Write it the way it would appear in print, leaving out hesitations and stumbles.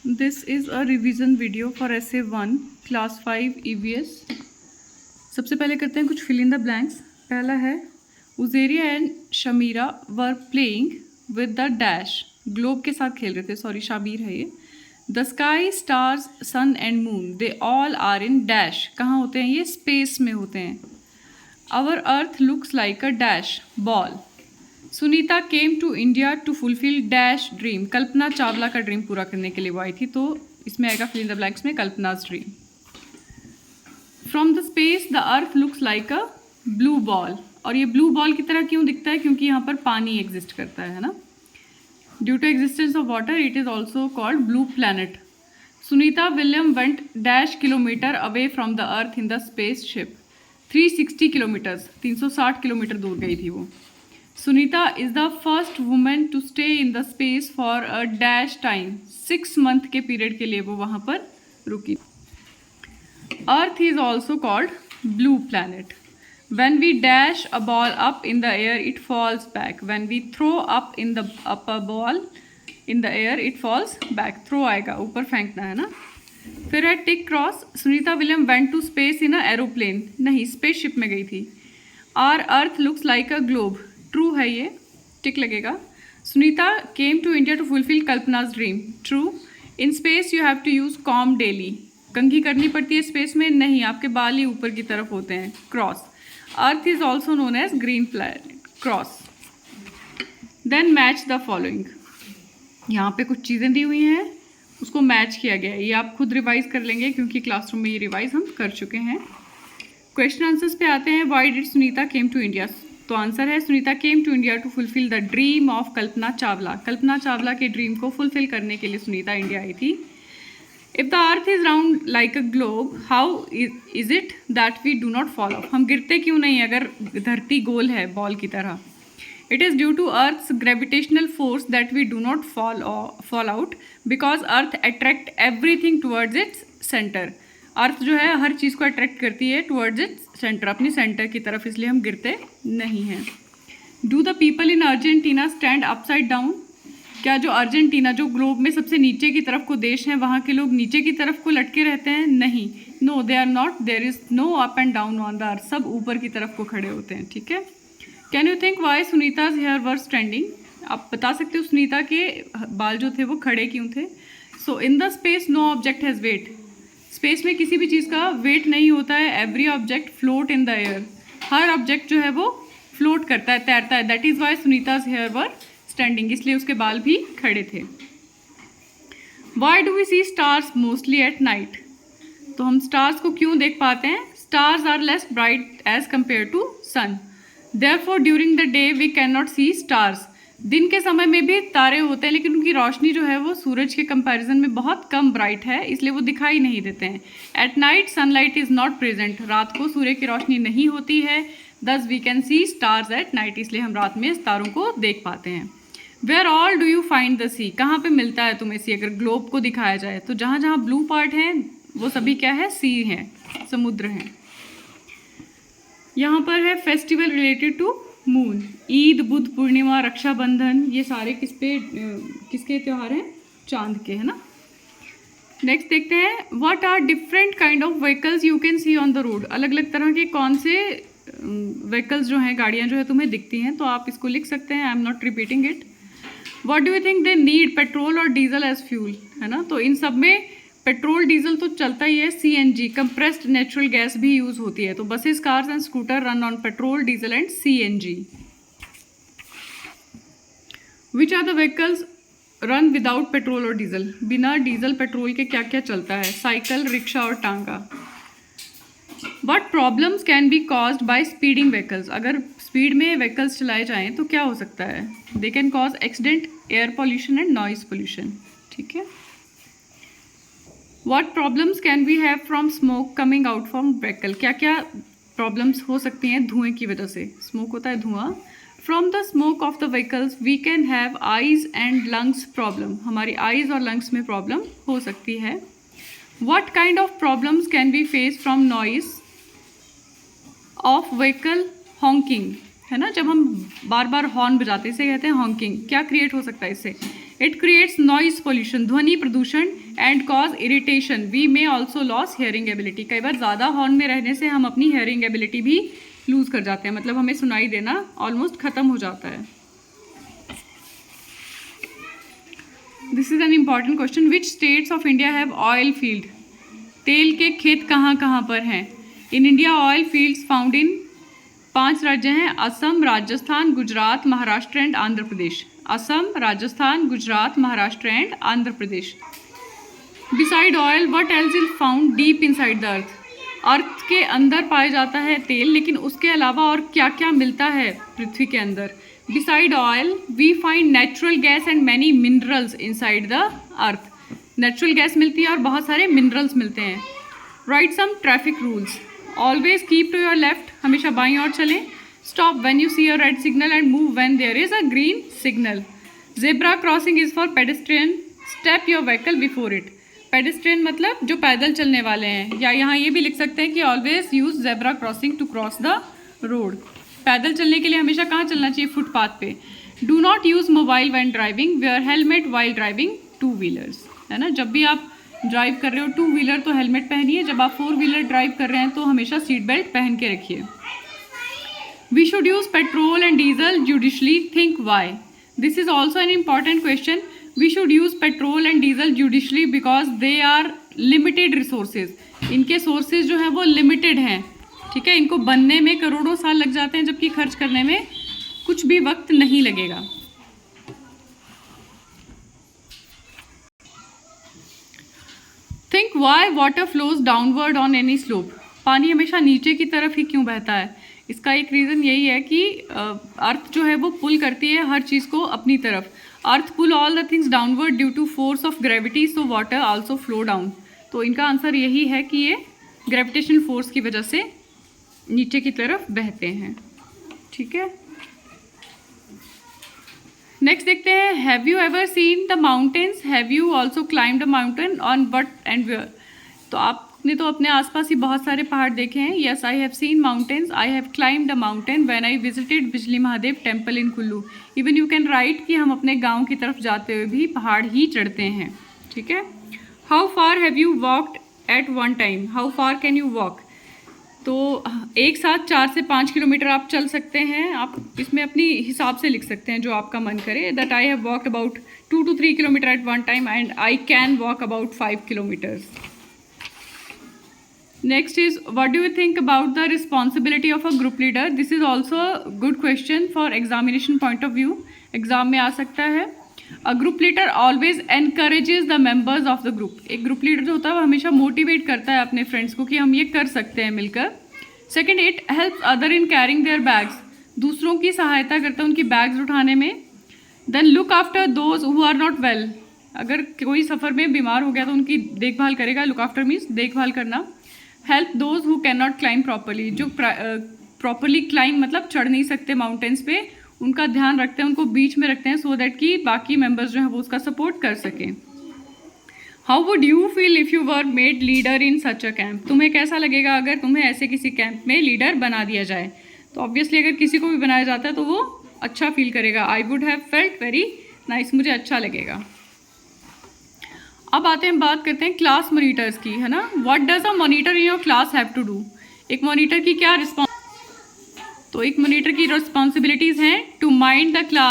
This is a revision video for essay 1 class 5 EVS। सबसे पहले करते हैं कुछ fill in the blanks। पहला है Uzeria and Shamira were playing with the dash, globe के साथ खेल रहे थे, सॉरी शाबीर है ये। The sky stars sun and moon they all are in dash, कहाँ होते हैं ये? स्पेस में होते हैं। Our earth looks like a dash ball. Sunita came to India to fulfil dash dream, Kalpana Chawla का ड्रीम पूरा करने के लिए वो आई थी, तो इसमें आएगा फिल इन द ब्लैंक्स में Kalpana's dream. From the space the earth looks like a blue ball, और ये ब्लू बॉल की तरह क्यों दिखता है? क्योंकि यहाँ पर पानी एग्जिस्ट करता है ना। Due to existence of water it is also called blue planet. Sunita William went dash kilometre away from the earth in the space ship, 360 kilometres, 360 kilometre दूर गई थी वो। Sunita is the first woman to stay in the space for a dash time, 6 month के period के लिए वो वहाँ पर रुकी। Earth is also called blue planet. When we dash a ball up in the air, it falls back. When we throw up a ball in the air, it falls back. Throw आएगा, ऊपर फेंकना है ना। फिर है tick cross. Sunita William went to space in a aeroplane, नहीं spaceship में गई थी। Our earth looks like a globe. True है ये, टिक लगेगा। Sunita came to India to fulfil Kalpana's dream, true. In space you have to use comb daily, कंघी करनी पड़ती है स्पेस में, नहीं, आपके बाल ही ऊपर की तरफ होते हैं। Cross. Earth is also known as green planet, cross. Then match the following, यहाँ पे कुछ चीज़ें दी हुई हैं, उसको मैच किया गया है। ये आप खुद रिवाइज कर लेंगे क्योंकि क्लासरूम में ये रिवाइज हम कर चुके हैं। क्वेश्चन आंसर्स पे आते हैं। Why did Sunita came to India? तो आंसर है Sunita came to India to fulfil the dream of Kalpana Chawla, Kalpana Chawla के ड्रीम को फुलफिल करने के लिए सुनीता इंडिया आई थी। If the earth is round like a globe how is it that we do not fall off, हम गिरते क्यों नहीं अगर धरती गोल है बॉल की तरह? It is due to earth's gravitational force that we do not fall out because earth attract everything towards its centre, earth जो है हर चीज़ को अट्रैक्ट करती है टुवर्ड्स इट्स सेंटर, अपनी सेंटर की तरफ, इसलिए हम गिरते नहीं हैं। Do the people in Argentina stand upside down, क्या जो अर्जेंटीना, जो ग्लोब में सबसे नीचे की तरफ को देश है, वहाँ के लोग नीचे की तरफ को लटके रहते हैं? नहीं, no they are not, there is no up and down on the earth, सब ऊपर की तरफ को खड़े होते हैं। ठीक है। Can you think why Sunita's hair were standing, आप बता सकते हो सुनीता के बाल जो थे वो खड़े क्यों थे? So in the space no object has weight, space में किसी भी चीज़ का वेट नहीं होता है। Every object float in the air, हर ऑब्जेक्ट जो है वो फ्लोट करता है, तैरता है। That is why Sunita's hair were standing, इसलिए उसके बाल भी खड़े थे। Why do we see stars mostly at night, तो हम स्टार्स को क्यों देख पाते हैं? Stars are less bright as compare to sun, therefore during the day we can not see stars, दिन के समय में भी तारे होते हैं लेकिन उनकी रोशनी जो है वो सूरज के कंपैरिजन में बहुत कम ब्राइट है, इसलिए वो दिखाई नहीं देते हैं। At night sunlight is not present, रात को सूर्य की रोशनी नहीं होती है। Thus we can see stars at night, इसलिए हम रात में तारों को देख पाते हैं। Where all do you find the sea, कहाँ पे मिलता है तुम्हें सी? अगर ग्लोब को दिखाया जाए तो जहाँ जहाँ ब्लू पार्ट है वो सभी क्या है? सी हैं, समुद्र हैं। यहाँ पर है festival related to moon, Eid, Buddha Purnima, Rakshabandhan, ये सारे किसके त्यौहार हैं? चांद के, है ना। नेक्स्ट देखते हैं। What are different kind of vehicles you can see on the road, अलग अलग तरह के कौन से व्हीकल्स जो हैं, गाड़ियाँ जो है तुम्हें दिखती हैं, तो आप इसको लिख सकते हैं। I am not repeating it. What do you think they need petrol और डीजल एज फ्यूल, है ना। तो इन सब में पेट्रोल डीजल तो चलता ही है, CNG कंप्रेस्ड नेचुरल गैस भी यूज़ होती है। तो buses, cars and scooter run on petrol, diesel and CNG। Which are the vehicles run without petrol और डीजल, बिना डीजल पेट्रोल के क्या क्या चलता है? साइकिल, रिक्शा और tonga. What problems can be caused by speeding vehicles, अगर स्पीड में व्हीकल्स चलाए जाएँ तो क्या हो सकता है? They can cause accident, air pollution and noise pollution. ठीक है। What problems can we have from smoke coming out from vehicle, क्या क्या प्रॉब्लम्स हो सकती हैं धुएं की वजह से? स्मोक होता है धुआं। From the smoke of the vehicles we can have eyes and lungs problem, हमारी आइज और लंग्स में प्रॉब्लम हो सकती है। What kind of problems can we face from noise of vehicle honking, है ना, जब हम बार बार हॉर्न बजाते हैं इसे कहते हैं हॉन्किंग। क्या क्रिएट हो सकता है इससे? इट क्रिएट्स नॉइज पोल्यूशन, ध्वनि प्रदूषण, and cause irritation, we may also loss hearing ability. कई बार ज़्यादा हॉर्न में रहने से हम अपनी हेयरिंग एबिलिटी भी लूज़ कर जाते हैं, मतलब हमें सुनाई देना ऑलमोस्ट ख़त्म हो जाता है। This is an important question, which states of India have oil field, तेल के खेत कहाँ कहाँ पर हैं। In India oil fields found in 5 राज्य हैं, Assam, Rajasthan, Gujarat, Maharashtra and Andhra Pradesh. Assam, Rajasthan, Gujarat, Maharashtra and Andhra Pradesh. Beside oil what else is found deep inside the earth, earth के अंदर पाया जाता है तेल, लेकिन उसके अलावा और क्या क्या मिलता है पृथ्वी के अंदर। Beside oil we find natural gas and many minerals inside the earth, natural gas मिलती है और बहुत सारे मिनरल्स मिलते हैं। Write some traffic rules, always keep to your left, हमेशा बाईं ओर चलें। Stop when you see a red signal and move when there is a green signal. Zebra crossing is for pedestrian, step your vehicle before it. Pedestrian मतलब जो पैदल चलने वाले हैं, या यहाँ ये भी लिख सकते हैं कि always use zebra crossing to cross the road. पैदल चलने के लिए हमेशा कहाँ चलना चाहिए, फुटपाथ पे। Do not use mobile when driving, where helmet while driving 2 wheelers, है ना। जब भी आप ड्राइव कर रहे हो 2 व्हीलर तो हेलमेट पहनिए, जब आप 4 व्हीलर ड्राइव कर रहे हैं तो हमेशा सीट बेल्ट पहन के रखिए। We should use petrol and diesel judicially, think why. This is also an important question. We should use petrol and diesel judicially because they are limited resources, इनके sources जो हैं वो लिमिटेड हैं, ठीक है। इनको बनने में करोड़ों साल लग जाते हैं, जबकि खर्च करने में कुछ भी वक्त नहीं लगेगा। Think Y water flows downward on any slope, पानी हमेशा नीचे की तरफ ही क्यों बहता है। इसका एक रीज़न यही है कि अर्थ जो है वो पुल करती है हर चीज़ को अपनी तरफ। Earth pull all the things downward due to force of gravity, so water also flow down. तो इनका आंसर यही है कि ये ग्रेविटेशन फोर्स की वजह से नीचे की तरफ बहते हैं, ठीक है। नेक्स्ट देखते हैं, have you ever seen the mountains, have you also climbed a mountain, on what and where. तो आपने तो अपने आसपास ही बहुत सारे पहाड़ देखे हैं। Yes, I have seen mountains, I have climbed a mountain when I visited Bijli Mahadev temple in Kullu. Even you can write कि हम अपने गाँव की तरफ जाते हुए भी पहाड़ ही चढ़ते हैं, ठीक है। How far have you walked at one time, how far can you walk. तो एक साथ 4 से 5 किलोमीटर आप चल सकते हैं। आप इसमें अपनी हिसाब से लिख सकते हैं जो आपका मन करे। That I have walked about 2 to 3 kilometre at one time and I can walk about 5 kilometres. Next is, what do you think about the responsibility of a group leader. This is also good question for examination point of view, exam में आ सकता है। A group leader always encourages the members of the group. एक group leader जो होता है वो हमेशा मोटिवेट करता है अपने फ्रेंड्स को कि हम ये कर सकते हैं मिलकर। Second, it helps other in carrying their bags, दूसरों की सहायता करता है उनकी बैग्स उठाने में। Then look after those who are not well, अगर कोई सफ़र में बीमार हो गया तो उनकी देखभाल करेगा। लुक आफ्टर मीन्स देखभाल करना। Help those who can not climb properly, जो प्रॉपरली क्लाइंब मतलब चढ़ नहीं सकते माउंटेन्स पे, उनका ध्यान रखते हैं, उनको बीच में रखते हैं सो दैट कि बाकी मेंबर्स जो हैं वो उसका सपोर्ट कर सकें। How would you feel if you were made leader in such a camp, तुम्हें कैसा लगेगा अगर तुम्हें ऐसे किसी कैंप में लीडर बना दिया जाए। तो ऑब्वियसली अगर किसी को भी बनाया जाता है तो वो अच्छा फील करेगा। I would have felt very nice, मुझे अच्छा लगेगा। अब आते हैं, बात करते हैं क्लास मॉनिटर्स की, है ना। What does a monitor in your class have to do, एक मॉनिटर की क्या तो एक मॉनिटर की रिस्पॉन्सिबिलिटीज़ हैं, टू माइंड द क्लास